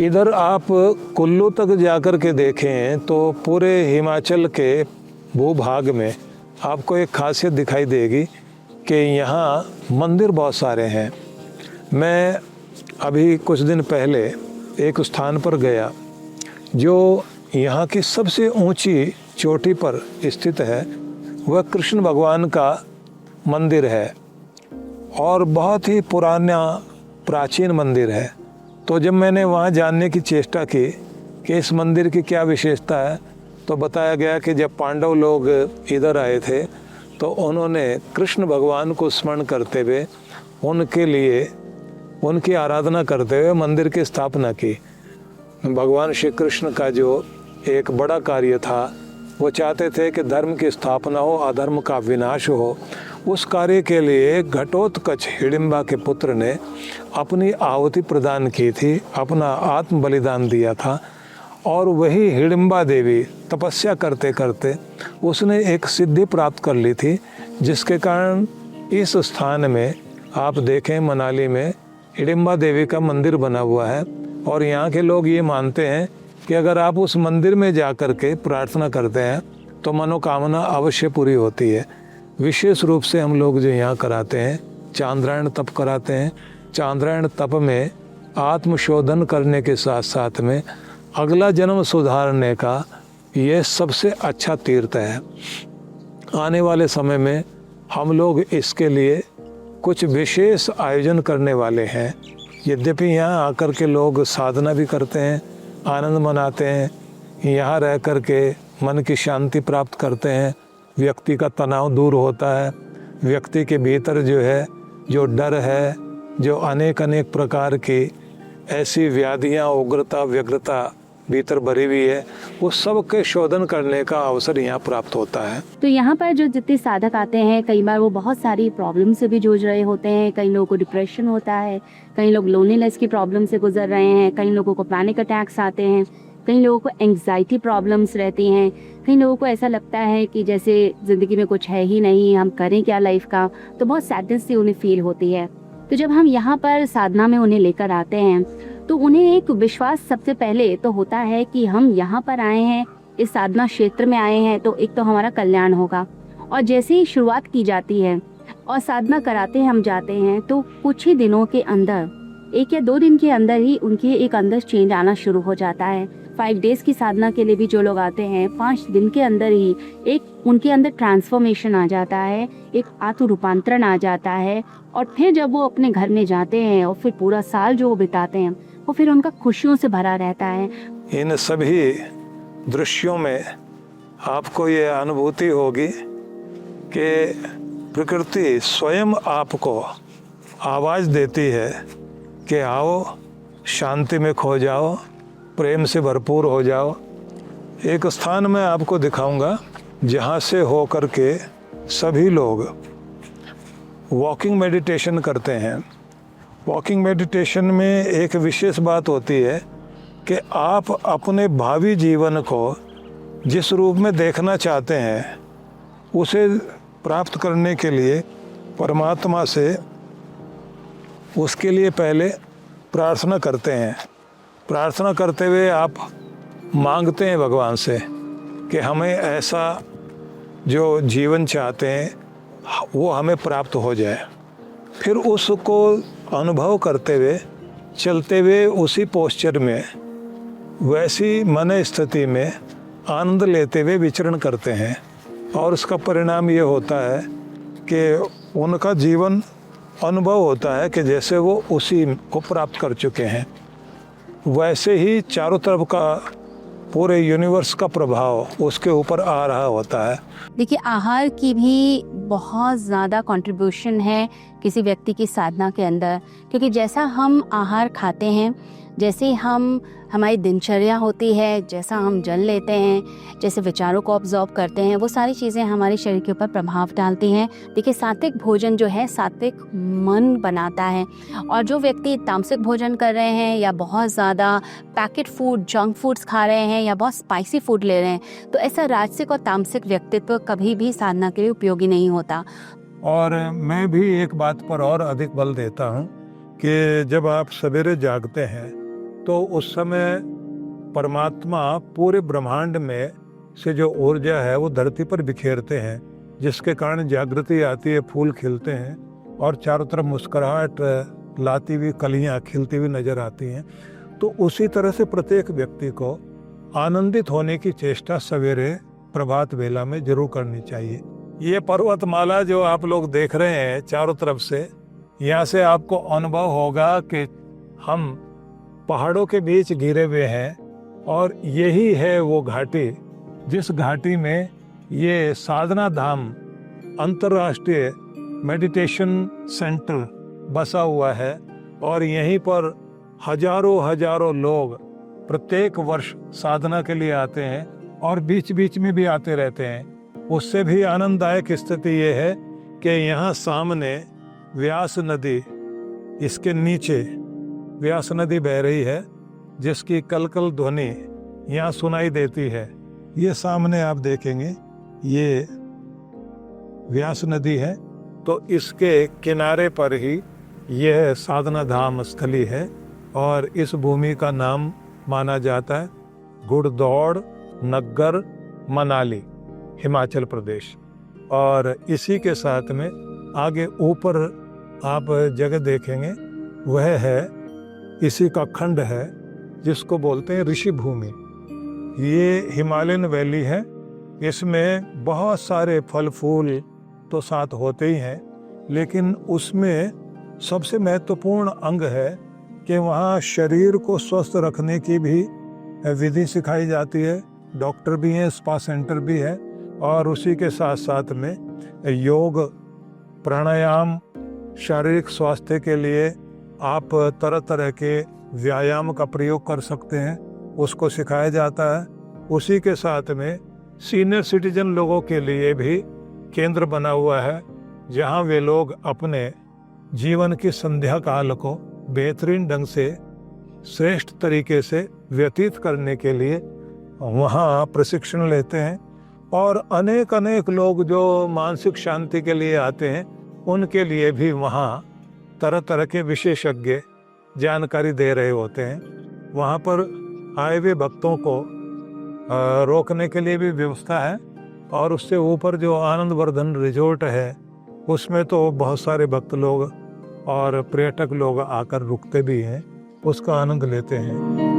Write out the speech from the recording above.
इधर आप कुल्लू तक जाकर के देखें तो पूरे हिमाचल के भूभाग में आपको एक खासियत दिखाई देगी कि यहाँ मंदिर बहुत सारे हैं। मैं अभी कुछ दिन पहले एक स्थान पर गया जो यहाँ की सबसे ऊंची चोटी पर स्थित है। वह कृष्ण भगवान का मंदिर है और बहुत ही पुराना प्राचीन मंदिर है। तो जब मैंने वहाँ जानने की चेष्टा की कि इस मंदिर की क्या विशेषता है, तो बताया गया कि जब पांडव लोग इधर आए थे तो उन्होंने कृष्ण भगवान को स्मरण करते हुए उनके लिए उनकी आराधना करते हुए मंदिर की स्थापना की। भगवान श्री कृष्ण का जो एक बड़ा कार्य था, वो चाहते थे कि धर्म की स्थापना हो, अधर्म का विनाश हो। उस कार्य के लिए घटोत्कच हिडिंबा के पुत्र ने अपनी आहुति प्रदान की थी, अपना आत्म बलिदान दिया था। और वही हिडिंबा देवी तपस्या करते करते उसने एक सिद्धि प्राप्त कर ली थी, जिसके कारण इस स्थान में आप देखें मनाली में हिडिंबा देवी का मंदिर बना हुआ है। और यहाँ के लोग ये मानते हैं कि अगर आप उस मंदिर में जा कर के प्रार्थना करते हैं तो मनोकामना अवश्य पूरी होती है। विशेष रूप से हम लोग जो यहाँ कराते हैं चांद्रायण तप कराते हैं। चांद्रायण तप में आत्मशोधन करने के साथ साथ में अगला जन्म सुधारने का ये सबसे अच्छा तीर्थ है। आने वाले समय में हम लोग इसके लिए कुछ विशेष आयोजन करने वाले हैं। यद्यपि यहाँ आकर के लोग साधना भी करते हैं, आनंद मनाते हैं, यहाँ रह कर के मन की शांति प्राप्त करते हैं, व्यक्ति का तनाव दूर होता है, व्यक्ति के भीतर जो है जो डर है, जो अनेक अनेक प्रकार की ऐसी व्याधियाँ, उग्रता, व्यग्रता भीतर भरी हुई है, उस सब के शोधन करने का अवसर यहाँ प्राप्त होता है। तो यहाँ पर जो जितने साधक आते हैं, कई बार वो बहुत सारी प्रॉब्लम से भी जूझ रहे होते हैं। कई लोगों को डिप्रेशन होता है, कई लोग लोनलीनेस की प्रॉब्लम से गुजर रहे हैं, कई लोगों को पैनिक अटैक्स आते हैं, कई लोगों को एंग्जाइटी प्रॉब्लम्स रहती हैं, कई लोगों को ऐसा लगता है कि जैसे ज़िंदगी में कुछ है ही नहीं, हम करें क्या लाइफ का। तो बहुत सैडनेस सी उन्हें फील होती है। तो जब हम यहाँ पर साधना में उन्हें लेकर आते हैं तो उन्हें एक विश्वास सबसे पहले तो होता है कि हम यहाँ पर आए हैं, इस साधना क्षेत्र में आए हैं, तो एक तो हमारा कल्याण होगा। और जैसे ही शुरुआत की जाती है और साधना कराते हम जाते हैं तो कुछ ही दिनों के अंदर, 1 या 2 दिन के अंदर ही उनके एक अंदर चेंज आना शुरू हो जाता है। 5 डेज़ की साधना के लिए भी जो लोग आते हैं, 5 दिन के अंदर ही एक उनके अंदर ट्रांसफॉर्मेशन आ जाता है, एक आत्म रूपांतरण आ जाता है। और फिर जब वो अपने घर में जाते हैं और फिर पूरा साल जो वो बिताते हैं वो फिर उनका खुशियों से भरा रहता है। इन सभी दृश्यों में आपको ये अनुभूति होगी कि प्रकृति स्वयं आपको आवाज़ देती है कि आओ, शांति में खो जाओ, प्रेम से भरपूर हो जाओ। एक स्थान मैं आपको दिखाऊंगा जहाँ से हो कर के सभी लोग वॉकिंग मेडिटेशन करते हैं। वॉकिंग मेडिटेशन में एक विशेष बात होती है कि आप अपने भावी जीवन को जिस रूप में देखना चाहते हैं उसे प्राप्त करने के लिए परमात्मा से उसके लिए पहले प्रार्थना करते हैं। प्रार्थना करते हुए आप मांगते हैं भगवान से कि हमें ऐसा जो जीवन चाहते हैं वो हमें प्राप्त हो जाए। फिर उसको अनुभव करते हुए, चलते हुए उसी पोस्चर में, वैसी मन स्थिति में आनंद लेते हुए विचरण करते हैं। और उसका परिणाम ये होता है कि उनका जीवन अनुभव होता है कि जैसे वो उसी को प्राप्त कर चुके हैं। वैसे ही चारों तरफ का पूरे यूनिवर्स का प्रभाव उसके ऊपर आ रहा होता है। देखिए, आहार की भी बहुत ज़्यादा कंट्रीब्यूशन है किसी व्यक्ति की साधना के अंदर, क्योंकि जैसा हम आहार खाते हैं, जैसे हम हमारी दिनचर्या होती है, जैसा हम जल लेते हैं, जैसे विचारों को ऑब्जॉर्व करते हैं, वो सारी चीज़ें हमारे शरीर के ऊपर प्रभाव डालती हैं। देखिए, सात्विक भोजन जो है सात्विक मन बनाता है। और जो व्यक्ति तामसिक भोजन कर रहे हैं या बहुत ज़्यादा पैकेट फूड, जंक फूड्स खा रहे हैं या बहुत स्पाइसी फूड ले रहे हैं, तो ऐसा राजसिक और तामसिक व्यक्तित्व कभी भी साधना के लिए उपयोगी नहीं होता। और मैं भी एक बात पर और अधिक बल देता हूँ कि जब आप सवेरे जागते हैं तो उस समय परमात्मा पूरे ब्रह्मांड में से जो ऊर्जा है वो धरती पर बिखेरते हैं, जिसके कारण जागृति आती है, फूल खिलते हैं और चारों तरफ मुस्कुराहट लाती हुई कलियां खिलती हुई नजर आती हैं। तो उसी तरह से प्रत्येक व्यक्ति को आनंदित होने की चेष्टा सवेरे प्रभात वेला में जरूर करनी चाहिए। ये पर्वतमाला जो आप लोग देख रहे हैं चारों तरफ से, यहाँ से आपको अनुभव होगा कि हम पहाड़ों के बीच घिरे हुए हैं और यही है वो घाटी जिस घाटी में ये साधना धाम अंतर्राष्ट्रीय मेडिटेशन सेंटर बसा हुआ है और यहीं पर हजारों लोग प्रत्येक वर्ष साधना के लिए आते हैं और बीच बीच में भी आते रहते हैं। उससे भी आनंददायक स्थिति ये है कि यहाँ सामने व्यास नदी, इसके नीचे व्यास नदी बह रही है जिसकी कलकल ध्वनि यहाँ सुनाई देती है। ये सामने आप देखेंगे ये व्यास नदी है, तो इसके किनारे पर ही यह साधना धाम स्थली है और इस भूमि का नाम माना जाता है गुड़दौड़ नग्गर मनाली, हिमाचल प्रदेश। और इसी के साथ में आगे ऊपर आप जगह देखेंगे वह है, इसी का खंड है जिसको बोलते हैं ऋषि भूमि। ये हिमालयन वैली है, इसमें बहुत सारे फल फूल तो साथ होते ही हैं, लेकिन उसमें सबसे महत्वपूर्ण अंग है कि वहाँ शरीर को स्वस्थ रखने की भी विधि सिखाई जाती है। डॉक्टर भी हैं, स्पा सेंटर भी है और उसी के साथ साथ में योग प्राणायाम, शारीरिक स्वास्थ्य के लिए आप तरह तरह के व्यायाम का प्रयोग कर सकते हैं, उसको सिखाया जाता है। उसी के साथ में सीनियर सिटीजन लोगों के लिए भी केंद्र बना हुआ है जहां वे लोग अपने जीवन की संध्या काल को बेहतरीन ढंग से श्रेष्ठ तरीके से व्यतीत करने के लिए वहाँ प्रशिक्षण लेते हैं। और अनेक लोग जो मानसिक शांति के लिए आते हैं उनके लिए भी वहाँ तरह तरह के विशेषज्ञ जानकारी दे रहे होते हैं। वहाँ पर आए हुए भक्तों को रोकने के लिए भी व्यवस्था है और उससे ऊपर जो आनंद वर्धन रिजोर्ट है उसमें तो बहुत सारे भक्त लोग और पर्यटक लोग आकर रुकते भी हैं, उसका आनंद लेते हैं।